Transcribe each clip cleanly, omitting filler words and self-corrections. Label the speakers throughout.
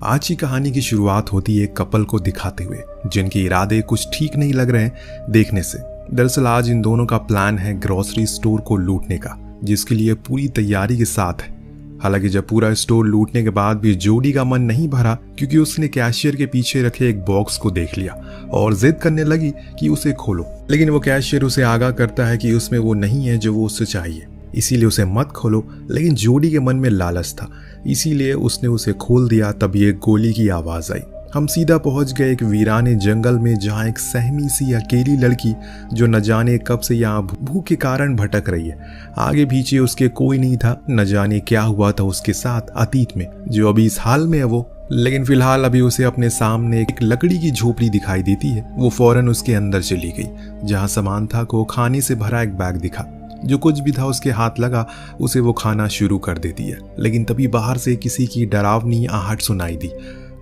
Speaker 1: आज की कहानी की शुरुआत होती है एक कपल को दिखाते हुए जिनके इरादे कुछ ठीक नहीं लग रहे हैं देखने से। दरअसल आज इन दोनों का प्लान है ग्रोसरी स्टोर को लूटने का, जिसके लिए पूरी तैयारी के साथ है। हालांकि जब पूरा स्टोर लूटने के बाद भी जोडी का मन नहीं भरा, क्योंकि उसने कैशियर के पीछे रखे एक बॉक्स को देख लिया और जिद करने लगी कि उसे खोलो। लेकिन वो कैशियर उसे आगाह करता है कि उसमें वो नहीं है जो वो उससे चाहिए, इसीलिए उसे मत खोलो। लेकिन जोडी के मन में लालच था, इसीलिए उसने उसे खोल दिया। तभी एक गोली की आवाज आई। हम सीधा पहुंच गए एक वीराने जंगल में, जहां एक सहमी सी अकेली लड़की जो न जाने कब से यहाँ भूख के कारण भटक रही है। आगे पीछे उसके कोई नहीं था, न जाने क्या हुआ था उसके साथ अतीत में जो अभी इस हाल में है वो। लेकिन फिलहाल अभी उसे अपने सामने एक लकड़ी की झोपड़ी दिखाई देती है। वो फौरन उसके अंदर चली गई, जहाँ समांथा को खाने से भरा एक बैग दिखा। जो कुछ भी था उसके हाथ लगा, उसे वो खाना शुरू कर देती है। लेकिन तभी बाहर से किसी की डरावनी आहट सुनाई दी।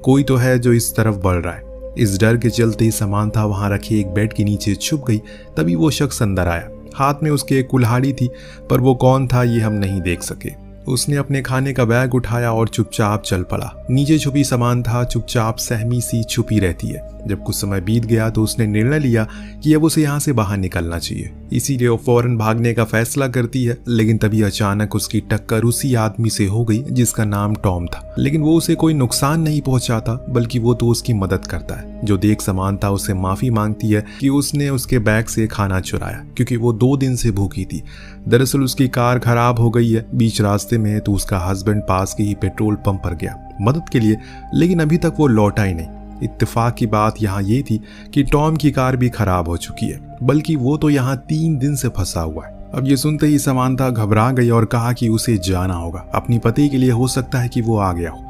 Speaker 1: कोई तो है जो इस तरफ बढ़ रहा है। इस डर के चलते ही समांथा वहां रखे एक बेड के नीचे छुप गई। तभी वो शख्स अंदर आया। हाथ में उसके एक कुल्हाड़ी थी, पर वो कौन था ये हम नहीं देख सके। उसने अपने खाने का बैग उठाया और चुपचाप चल पड़ा। नीचे छुपी समांथा चुपचाप सहमी सी छुपी रहती है। जब कुछ समय बीत गया तो उसने निर्णय लिया कि अब उसे यहाँ से बाहर निकलना चाहिए, इसीलिए वो फौरन भागने का फैसला करती है। लेकिन तभी अचानक उसकी टक्कर उसी आदमी से हो गई जिसका नाम टॉम था। लेकिन वो उसे कोई नुकसान नहीं पहुंचाता, बल्कि वो तो उसकी मदद करता है। जो देख समांथा उससे माफी मांगती है कि उसने उसके बैग से खाना चुराया, क्योंकि वो 2 दिन से भूखी थी। दरअसल उसकी कार खराब हो गई है बीच रास्ते में, तो उसका हस्बैंड पास के ही पेट्रोल पंप पर गया मदद के लिए, लेकिन अभी तक वो लौटा ही नहीं। इत्तेफाक की बात यहाँ ये थी कि टॉम की कार भी खराब हो चुकी है, बल्कि वो तो यहाँ 3 दिन से फंसा हुआ है। अब ये सुनते ही समांथा घबरा गई और कहा कि उसे जाना होगा अपनी पति के लिए, हो सकता है कि वो आ गया हो।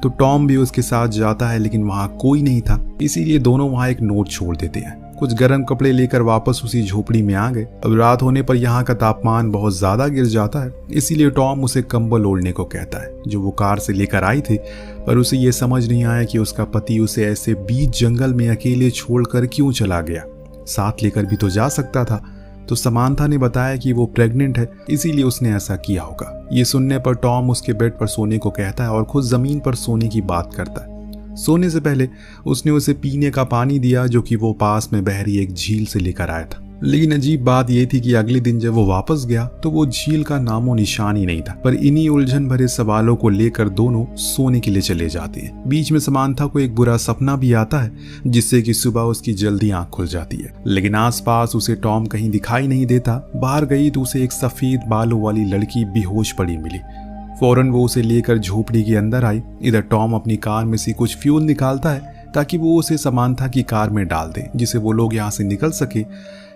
Speaker 1: तो टॉम भी उसके साथ जाता है, लेकिन वहाँ कोई नहीं था, इसीलिए दोनों वहाँ एक नोट छोड़ देते हैं। कुछ गर्म कपड़े लेकर वापस उसी झोपड़ी में आ गए। अब रात होने पर यहाँ का तापमान बहुत ज्यादा गिर जाता है, इसीलिए टॉम उसे कंबल ओढ़ने को कहता है, जो वो कार से लेकर आई थी। पर उसे ये समझ नहीं आया कि उसका पति उसे ऐसे बीच जंगल में अकेले छोड़कर क्यों चला गया। साथ लेकर भी तो जा सकता था। तो समांथा ने बताया कि वो प्रेग्नेंट है, इसीलिए उसने ऐसा किया होगा। ये सुनने पर टॉम उसके बेड पर सोने को कहता है और खुद जमीन पर सोने की बात करता है। सोने से पहले उसने उसे पीने का पानी दिया, जो कि वो पास में बह रही एक झील से लेकर आया था। लेकिन अजीब बात यह थी कि अगले दिन जब वो वापस गया तो वो झील का नामो निशान ही नहीं था। पर इन्हीं उलझन भरे सवालों को लेकर दोनों सोने के लिए चले जाते हैं। बीच में समांथा को एक बुरा सपना भी आता है, जिससे कि सुबह उसकी जल्दी आंख खुल जाती है। लेकिन आसपास उसे टॉम कहीं दिखाई नहीं देता। बाहर गई तो उसे एक सफेद बालों वाली लड़की बेहोश पड़ी मिली। फौरन वो उसे लेकर झोपड़ी के अंदर आई। इधर टॉम अपनी कार में से कुछ फ्यूल निकालता है ताकि वो उसे समांथा की कार में डाल दे, जिससे वो लोग यहाँ से निकल सके।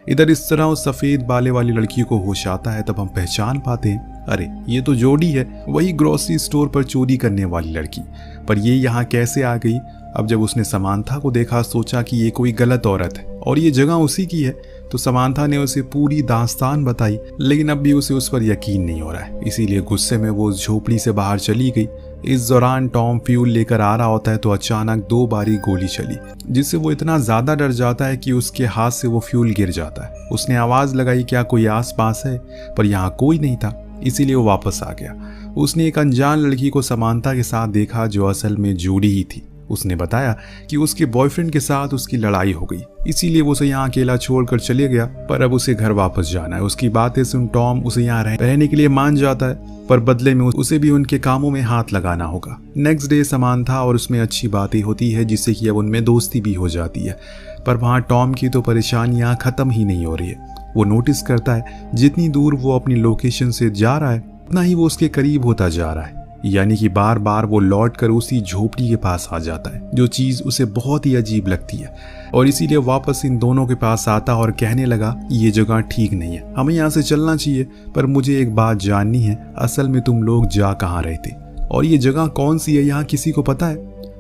Speaker 1: इधर इस तरह उस सफेद बाले वाली लड़की को होश आता है। तब हम पहचान पाते हैं, अरे ये तो जोडी है, वही ग्रोसरी स्टोर पर चोरी करने वाली लड़की। पर ये यहाँ कैसे आ गई? अब जब उसने समांथा को देखा, सोचा कि ये कोई गलत औरत है और ये जगह उसी की है। तो समांथा ने उसे पूरी दास्तान बताई, लेकिन अब भी उसे उस पर यकीन नहीं हो रहा है, इसीलिए गुस्से में वो झोपड़ी से बाहर चली गई। इस दौरान टॉम फ्यूल लेकर आ रहा होता है तो अचानक 2 बारी गोली चली, जिससे वो इतना ज्यादा डर जाता है कि उसके हाथ से वो फ्यूल गिर जाता है। उसने आवाज लगाई, क्या कोई आस पास है? पर यहाँ कोई नहीं था, इसीलिए वो वापस आ गया। उसने एक अनजान लड़की को समांथा के साथ देखा, जो असल में जोडी ही थी। उसने बताया कि उसके बॉयफ्रेंड के साथ उसकी लड़ाई हो गई, इसीलिए वो उसे यहाँ अकेला छोड़कर चले गया। पर अब उसे घर वापस जाना है। उसकी बातें सुन टॉम उसे यहाँ रहने के लिए मान जाता है, पर बदले में उसे भी उनके कामों में हाथ लगाना होगा। नेक्स्ट डे समांथा और उसमें अच्छी बातें होती है, जिससे कि अब उनमें दोस्ती भी हो जाती है। पर वहाँ टॉम की तो परेशानियाँ खत्म ही नहीं हो रही है। वो नोटिस करता है जितनी दूर वो अपनी लोकेशन से जा रहा है, उतना ही वो उसके करीब होता जा रहा है। यानी कि बार बार वो लौट कर उसी झोपड़ी के पास आ जाता है, जो चीज उसे बहुत ही अजीब लगती है। और इसीलिए वापस इन दोनों के पास आता और कहने लगा, ये जगह ठीक नहीं है, हमें यहाँ से चलना चाहिए। पर मुझे एक बात जाननी है, असल में तुम लोग जा कहाँ रहे थे और ये जगह कौन सी है, यहाँ किसी को पता है?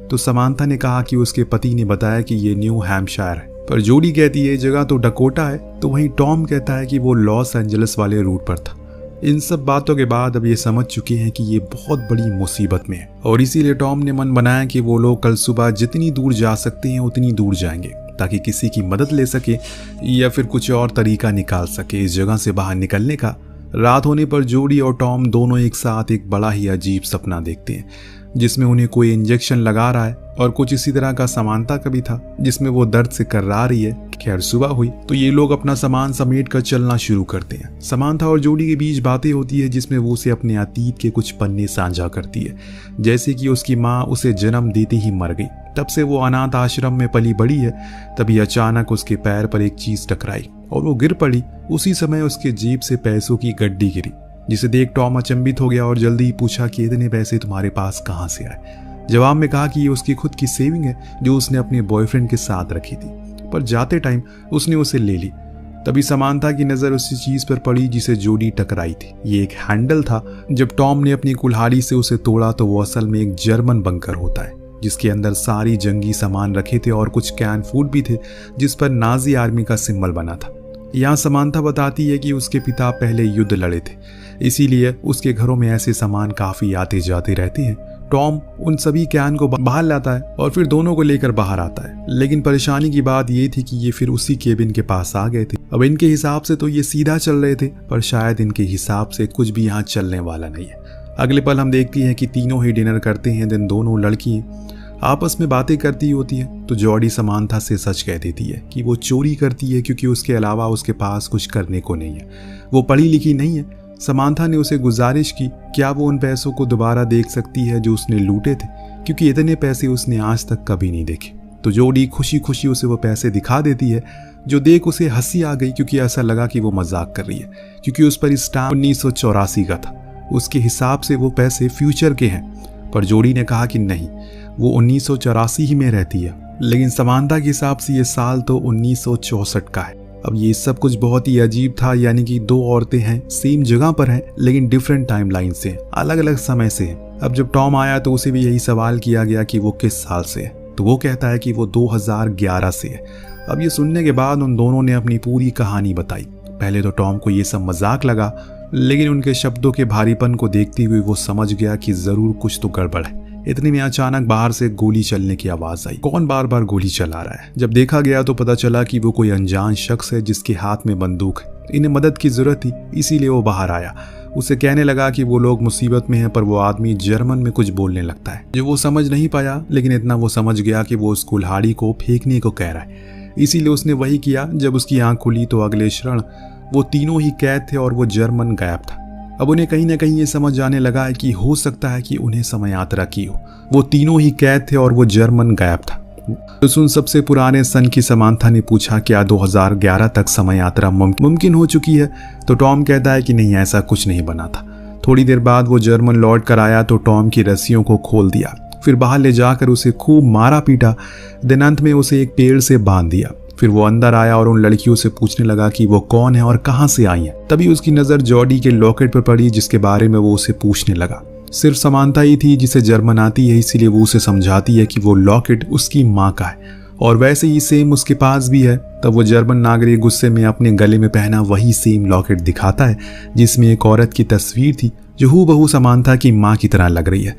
Speaker 1: तो समांथा ने कहा कि उसके पति ने बताया कि ये न्यू हैम्पशायर है। पर जोडी कहती है जगह तो डकोटा है। तो वहीं टॉम कहता है कि वो लॉस एंजलिस वाले रूट पर था। इन सब बातों के बाद अब ये समझ चुके हैं कि ये बहुत बड़ी मुसीबत में है, और इसीलिए टॉम ने मन बनाया कि वो लोग कल सुबह जितनी दूर जा सकते हैं उतनी दूर जाएंगे, ताकि किसी की मदद ले सके या फिर कुछ और तरीका निकाल सके इस जगह से बाहर निकलने का। रात होने पर जोडी और टॉम दोनों एक साथ एक बड़ा ही अजीब सपना देखते हैं। जिसमें उन्हें कोई इंजेक्शन लगा रहा है, और कुछ इसी तरह का समानता का भी था जिसमें वो दर्द से कर्रा रही है। खैर सुबह हुई तो ये लोग अपना सामान समेट कर चलना शुरू करते हैं। समानता और जोडी के बीच बातें होती है जिसमें वो उसे अपने अतीत के कुछ पन्ने साझा करती है, जैसे कि उसकी माँ उसे जन्म देते ही मर गई, तब से वो अनाथ आश्रम में पली बड़ी है। तभी अचानक उसके पैर पर एक चीज टकराई और वो गिर पड़ी। उसी समय उसके जेब से पैसों की गड्डी गिरी, जिसे देख टॉम अचंभित हो गया और जल्दी ही पूछा कि इतने पैसे तुम्हारे पास कहाँ से आए। जवाब में कहा कि ये उसकी खुद की सेविंग है जो उसने अपने बॉयफ्रेंड के साथ रखी थी, पर जाते टाइम उसने उसे ले ली। तभी समानता की नजर उसी चीज पर पड़ी जिसे जोडी टकराई थी। ये एक हैंडल था। जब टॉम ने अपनी कुल्हाड़ी से उसे तोड़ा तो वो असल में एक जर्मन बंकर होता है, जिसके अंदर सारी जंगी सामान रखे थे और कुछ कैन फूड भी थे जिस पर नाजी आर्मी का सिंबल बना था। यहाँ समानता बताती है कि उसके पिता पहले युद्ध लड़े थे, इसीलिए उसके घरों में ऐसे सामान काफी आते जाते रहते हैं। टॉम उन सभी कैन को बाहर लाता है और फिर दोनों को लेकर बाहर आता है, लेकिन परेशानी की बात ये थी कि ये फिर उसी केबिन के पास आ गए थे। अब इनके हिसाब से तो ये सीधा चल रहे थे, पर शायद इनके हिसाब से कुछ भी यहाँ चलने वाला नहीं है। अगले पल हम देखती हैं कि तीनों ही डिनर करते हैं। दिन दोनों लड़की आपस में बातें करती होती है तो जॉडी समानता से सच कह देती है कि वो चोरी करती है क्योंकि उसके अलावा उसके पास कुछ करने को नहीं है, वो पढ़ी लिखी नहीं है। समानता ने उसे गुजारिश की क्या वो उन पैसों को दोबारा देख सकती है जो उसने लूटे थे, क्योंकि इतने पैसे उसने आज तक कभी नहीं देखे। तो जॉडी खुशी खुशी उसे वो पैसे दिखा देती है, जो देख उसे हंसी आ गई क्योंकि ऐसा लगा कि वो मजाक कर रही है, क्योंकि उस पर स्टाम्प 1984 का था। उसके हिसाब से वो पैसे फ्यूचर के हैं, पर जॉडी ने कहा कि नहीं, वो 1984 ही में रहती है, लेकिन समानता के हिसाब से ये साल तो 1964 का है। अब ये सब कुछ बहुत ही अजीब था, यानी कि दो औरतें हैं, सेम जगह पर हैं, लेकिन डिफरेंट टाइमलाइन से, अलग अलग समय से हैं। अब जब टॉम आया तो उसे भी यही सवाल किया गया कि वो किस साल से है, तो वो कहता है कि वो 2011 से है। अब ये सुनने के बाद उन दोनों ने अपनी पूरी कहानी बताई। पहले तो टॉम को ये सब मजाक लगा, लेकिन उनके शब्दों के भारीपन को देखते हुए वो समझ गया कि जरूर कुछ तो गड़बड़ है। इतने में अचानक बाहर से गोली चलने की आवाज आई। कौन बार बार गोली चला रहा है? जब देखा गया तो पता चला कि वो कोई अनजान शख्स है जिसके हाथ में बंदूक है। इन्हें मदद की जरूरत थी, इसीलिए वो बाहर आया। उसे कहने लगा कि वो लोग मुसीबत में हैं, पर वो आदमी जर्मन में कुछ बोलने लगता है जो वो समझ नहीं पाया, लेकिन इतना वो समझ गया कि वो उस कुल्हाड़ी को फेंकने को कह रहा है। इसीलिए उसने वही किया। जब उसकी आंख खुली तो अगले क्षण वो तीनों ही कैद थे और वो जर्मन गायब था। अब उन्हें कहीं ना कहीं ये समझ आने लगा है कि हो सकता है कि उन्हें समय यात्रा की हो। वो तीनों ही कैद थे और वो जर्मन गायब था। तो सुन सबसे पुराने सन की समानता ने पूछा क्या 2011 तक समय यात्रा मुमकिन हो चुकी है? तो टॉम कहता है कि नहीं, ऐसा कुछ नहीं बना था। थोड़ी देर बाद वो जर्मन लौट कर आया तो टॉम की रस्सियों को खोल दिया, फिर बाहर ले जाकर उसे खूब मारा पीटा। दिन अंत में उसे एक पेड़ से बांध दिया। फिर वो अंदर आया और उन लड़कियों से पूछने लगा कि वो कौन है और कहां से आई हैं। तभी उसकी नजर जॉडी के लॉकेट पर पड़ी, जिसके बारे में वो उसे पूछने लगा। सिर्फ समानता ही थी जिसे जर्मन आती है, इसीलिए वो उसे समझाती है कि वो लॉकेट उसकी माँ का है और वैसे ही सेम उसके पास भी है। तब वो जर्मन नागरिक गुस्से में अपने गले में पहना वही सेम लॉकेट दिखाता है जिसमें एक औरत की तस्वीर थी जो हूबहू समानता की माँ की तरह लग रही है।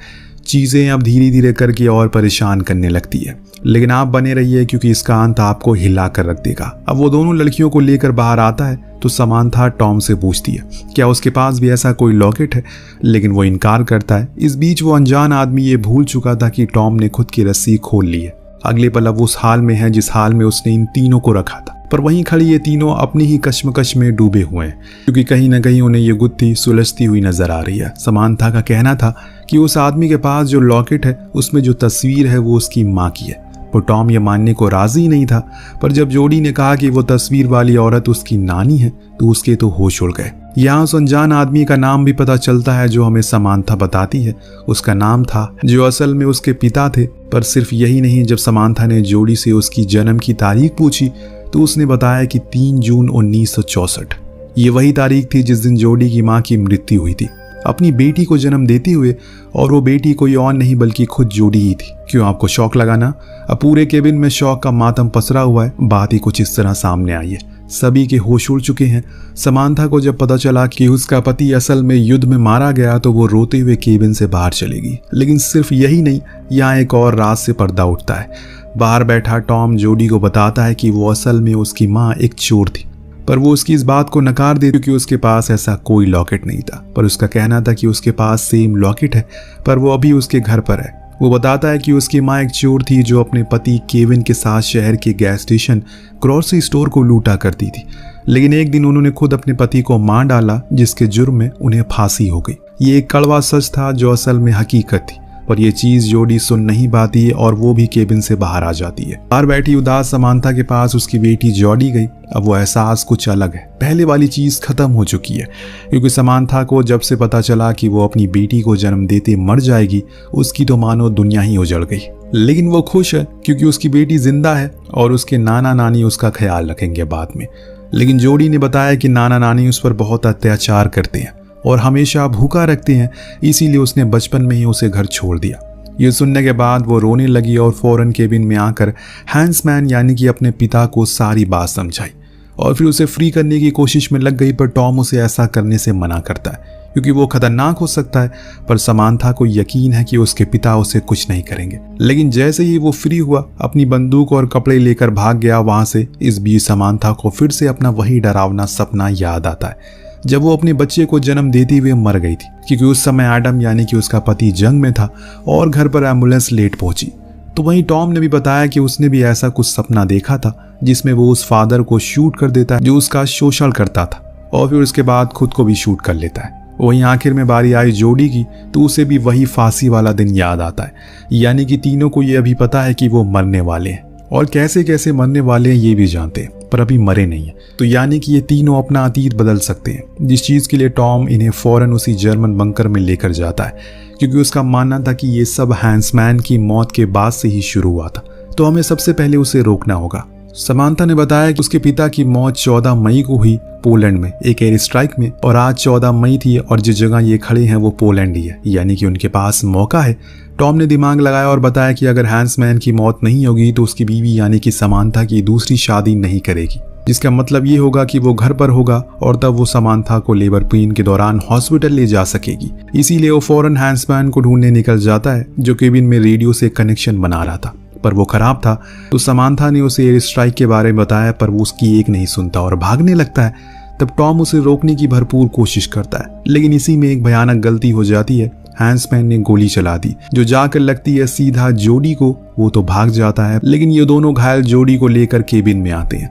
Speaker 1: चीजें अब धीरे धीरे करके और परेशान करने लगती है, लेकिन आप बने रहिए क्योंकि इसका अंत आपको हिला कर रख देगा। अब वो दोनों लड़कियों को लेकर बाहर आता है तो समानता टॉम से पूछती है क्या उसके पास भी ऐसा कोई लॉकेट है, लेकिन वो इनकार करता है। इस बीच वो अनजान आदमी ये भूल चुका था कि टॉम ने खुद की रस्सी खोल ली है। अगले पल अब उस हाल में है जिस हाल में उसने इन तीनों को रखा था, पर वहीं खड़ी ये तीनों अपनी ही कश्मकश में डूबे हुए हैं, क्योंकि कहीं ना कहीं उन्हें ये गुत्थी सुलझती हुई नजर आ रही है। समानता का कहना था कि उस आदमी के पास जो लॉकेट है उसमें जो तस्वीर है वो उसकी माँ की है, पर टॉम ये मानने को राजी नहीं था। पर जब जॉडी ने कहा कि वो तस्वीर वाली औरत उसकी नानी है तो उसके तो होश उड़ गए। यहाँ उस अनजान आदमी का नाम भी पता चलता है जो हमें समानता बताती है। उसका नाम था जो असल में उसके पिता थे। पर सिर्फ यही नहीं, जब समानता ने जॉडी से उसकी जन्म की तारीख पूछी तो उसने बताया कि 3 जून 1964। ये वही तारीख थी जिस दिन जॉडी की माँ की मृत्यु हुई थी अपनी बेटी को जन्म देते हुए, और वो बेटी कोई और नहीं बल्कि खुद जॉडी ही थी। क्यों आपको शौक लगाना? अब पूरे केबिन में शौक का मातम पसरा हुआ है। बात ही कुछ इस तरह सामने आई है, सभी के होश उड़ चुके हैं। समानता को जब पता चला कि उसका पति असल में युद्ध में मारा गया तो वो रोते हुए केबिन से बाहर चलेगी। लेकिन सिर्फ यही नहीं, यहाँ एक और राज से पर्दा उठता है। बाहर बैठा टॉम जॉडी को बताता है कि वो असल में उसकी माँ एक चोर थी, पर वो उसकी इस बात को नकार दे क्योंकि उसके पास ऐसा कोई लॉकेट नहीं था। पर उसका कहना था कि उसके पास सेम लॉकेट है, पर वो अभी उसके घर पर है। वो बताता है कि उसकी माँ एक चोर थी जो अपने पति केविन के साथ शहर के गैस स्टेशन ग्रोसरी स्टोर को लूटा करती थी, लेकिन एक दिन उन्होंने खुद अपने पति को मार डाला, जिसके जुर्म में उन्हें फांसी हो गई। ये एक कड़वा सच था जो असल में हकीकत थी, पर यह चीज जोडी सुन नहीं पाती और वो भी केबिन से बाहर आ जाती है। बाहर बैठी उदास समांथा के पास उसकी बेटी जॉडी गई। अब वो एहसास कुछ अलग है, पहले वाली चीज खत्म हो चुकी है, क्योंकि समांथा को जब से पता चला कि वो अपनी बेटी को जन्म देते मर जाएगी, उसकी तो मानो दुनिया ही उजड़ गई। लेकिन वो खुश है क्योंकि उसकी बेटी जिंदा है और उसके नाना नानी उसका ख्याल रखेंगे बाद में। लेकिन जोडी ने बताया कि नाना नानी उस पर बहुत अत्याचार करते हैं और हमेशा भूखा रखते हैं, इसीलिए उसने बचपन में ही उसे घर छोड़ दिया। ये सुनने के बाद वो रोने लगी और फौरन केबिन में आकर हैंसमैन यानी कि अपने पिता को सारी बात समझाई और फिर उसे फ्री करने की कोशिश में लग गई। पर टॉम उसे ऐसा करने से मना करता है क्योंकि वो खतरनाक हो सकता है, पर समांथा को यकीन है कि उसके पिता उसे कुछ नहीं करेंगे। लेकिन जैसे ही वो फ्री हुआ, अपनी बंदूक और कपड़े लेकर भाग गया वहां से। इस बीच समांथा को फिर से अपना वही डरावना सपना याद आता है जब वो अपने बच्चे को जन्म देते हुए मर गई थी, क्योंकि उस समय एडम यानी कि उसका पति जंग में था और घर पर एम्बुलेंस लेट पहुंची। तो वहीं टॉम ने भी बताया कि उसने भी ऐसा कुछ सपना देखा था जिसमें वो उस फादर को शूट कर देता है जो उसका शोषण करता था और फिर उसके बाद खुद को भी शूट कर लेता है। वहीं आखिर में बारी आई जोडी की, तो उसे भी वही फांसी वाला दिन याद आता है। यानी कि तीनों को ये अभी पता है कि वो मरने वाले हैं और कैसे कैसे मरने वाले हैं ये भी जानते हैं, पर अभी मरे नहीं है। तो यानी कि ये तीनों अपना अतीत बदल सकते हैं, जिस चीज के लिए टॉम इन्हें फौरन उसी जर्मन बंकर में लेकर जाता है, क्योंकि उसका मानना था कि ये सब हैंसमैन की मौत के बाद से ही शुरू हुआ था। तो हमें सबसे पहले उसे रोकना होगा। समांथा ने बताया कि उसके पिता की मौत 14 मई को हुई पोलैंड में एक एयर स्ट्राइक में, और आज 14 मई थी और जिस जगह ये खड़े हैं वो पोलैंड ही है, यानी कि उनके पास मौका है। टॉम ने दिमाग लगाया और बताया कि अगर हैंसमैन की मौत नहीं होगी तो उसकी बीवी यानी कि समांथा की दूसरी शादी नहीं करेगी, जिसका मतलब ये होगा कि वो घर पर होगा और तब वो समांथा को लेबर पेन के दौरान हॉस्पिटल ले जा सकेगी। इसीलिए वो फौरन हैंसमैन को ढूंढने निकल जाता है जो केबिन में रेडियो से कनेक्शन बना रहा था, पर वो खराब था। तो समांथा ने उसे एयर स्ट्राइक के बारे में बताया, पर वो उसकी एक नहीं सुनता और भागने लगता है। तब टॉम उसे रोकने की भरपूर कोशिश करता है, लेकिन इसी में एक भयानक गलती हो जाती है। हैंसमैन ने गोली चला दी जो जाकर लगती है सीधा जोडी को। वो तो भाग जाता है, लेकिन ये दोनों घायल जोडी को लेकर केबिन में आते हैं।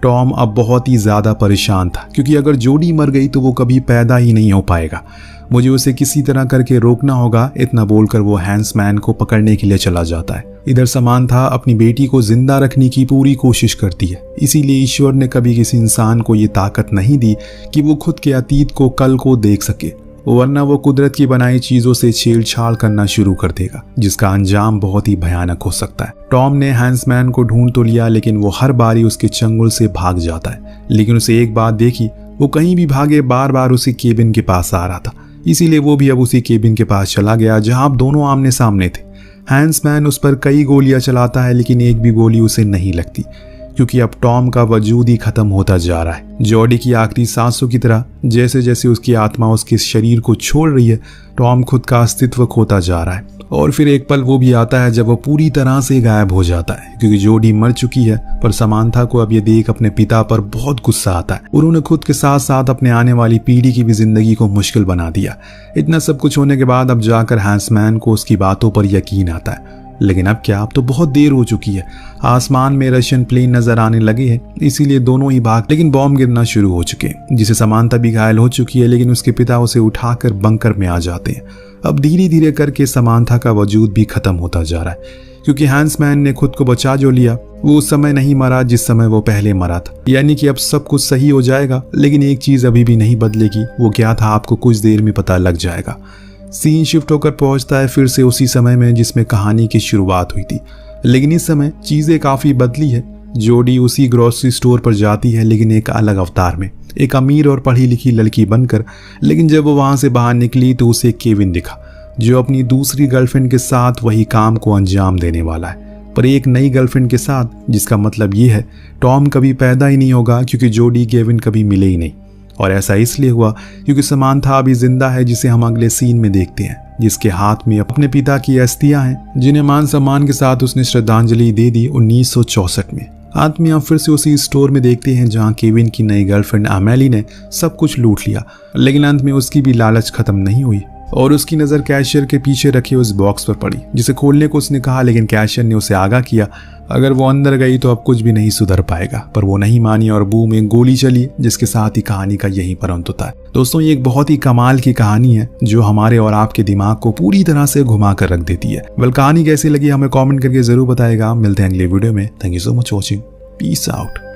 Speaker 1: टॉम अब बहुत ही ज्यादा परेशान था, क्योंकि अगर जोडी मर गई तो वो कभी पैदा ही नहीं हो पाएगा। मुझे उसे किसी तरह करके रोकना होगा, इतना बोलकर वो हैंसमैन को पकड़ने के लिए चला जाता है। इधर समांथा अपनी बेटी को जिंदा रखने की पूरी कोशिश करती है, इसीलिए ईश्वर ने कभी किसी इंसान को ये ताकत नहीं दी कि वो खुद के अतीत को कल को देख सके, वरना वो कुदरत की बनाई चीजों से छेड़छाड़ करना शुरू कर देगा, जिसका अंजाम बहुत ही भयानक हो सकता है। टॉम ने हैंसमैन को ढूंढ तो लिया, लेकिन वो हर बारी उसके चंगुल से भाग जाता है। लेकिन उसे एक बात देखी, वो कहीं भी भागे बार बार उसी केबिन के पास आ रहा था, इसीलिए वो भी अब उसी केबिन के पास चला गया जहां अब दोनों आमने सामने थे। हैंसमैन उस पर कई गोलियां चलाता है, लेकिन एक भी गोली उसे नहीं लगती, क्योंकि अब टॉम का वजूद ही खत्म होता जा रहा है। जॉडी की आखिरी सांसों की तरह जैसे जैसे उसकी आत्मा उसके शरीर को छोड़ रही है, टॉम खुद का अस्तित्व खोता जा रहा है। और फिर एक पल वो भी आता है जब वो पूरी तरह से गायब हो जाता है, क्योंकि जोडी मर चुकी है। पर समांथा को अब ये देख अपने पिता पर बहुत गुस्सा आता है। उन्होंने खुद के साथ साथ अपने आने वाली पीढ़ी की भी जिंदगी को मुश्किल बना दिया। इतना सब कुछ होने के बाद अब जाकर हैंसमैन को उसकी बातों पर यकीन आता है। लेकिन अब क्या, अब तो बहुत देर हो चुकी है। आसमान में रशियन प्लेन नजर आने लगे हैं, इसीलिए दोनों ही भाग, लेकिन बॉम्ब गिरना शुरू हो चुके हैं, जिसे समांथा भी घायल हो चुकी है। लेकिन उसके पिता उसे उठाकर बंकर में आ जाते हैं। अब धीरे धीरे करके समांथा का वजूद भी खत्म होता जा रहा है, क्योंकि हैंसमैन ने खुद को बचा जो लिया, वो उस समय नहीं मरा जिस समय वो पहले मरा था। यानी कि अब सब कुछ सही हो जाएगा, लेकिन एक चीज अभी भी नहीं बदलेगी। वो क्या था आपको कुछ देर में पता लग जाएगा। सीन शिफ्ट होकर पहुंचता है फिर से उसी समय में जिसमें कहानी की शुरुआत हुई थी, लेकिन इस समय चीजें काफी बदली है। जोडी उसी ग्रोसरी स्टोर पर जाती है, लेकिन एक अलग अवतार में, एक अमीर और पढ़ी लिखी लड़की बनकर। लेकिन जब वो वहां से बाहर निकली तो उसे केविन दिखा, जो अपनी दूसरी गर्लफ्रेंड के साथ वही काम को अंजाम देने वाला है, पर एक नई गर्लफ्रेंड के साथ, जिसका मतलब ये है टॉम कभी पैदा ही नहीं होगा, क्योंकि जोडी केविन कभी मिले ही नहीं। और ऐसा इसलिए हुआ क्योंकि समांथा अभी जिंदा है, जिसे हम अगले सीन में देखते हैं, जिसके हाथ में अपने पिता की अस्थियां हैं, जिन्हें मान सम्मान के साथ उसने श्रद्धांजलि दे दी 1964 में। अंत में हम फिर से उसी स्टोर में देखते हैं जहां केविन की नई गर्लफ्रेंड अमेली ने सब कुछ लूट लिया, लेकिन अंत में उसकी भी लालच खत्म नहीं हुई और उसकी नज़र कैशियर के पीछे रखे उस बॉक्स पर पड़ी, जिसे खोलने को उसने कहा, लेकिन कैशियर ने उसे आगाह किया अगर वो अंदर गई तो अब कुछ भी नहीं सुधर पाएगा। पर वो नहीं मानी और बूम में गोली चली, जिसके साथ ही कहानी का यही पर अंत होता है। दोस्तों, ये एक बहुत ही कमाल की कहानी है जो हमारे और आपके दिमाग को पूरी तरह से घुमा कर रख देती है। कहानी कैसी लगी हमें कमेंट करके जरूर बताएगा। मिलते हैं अगले वीडियो में। Thank you so much watching. Peace out.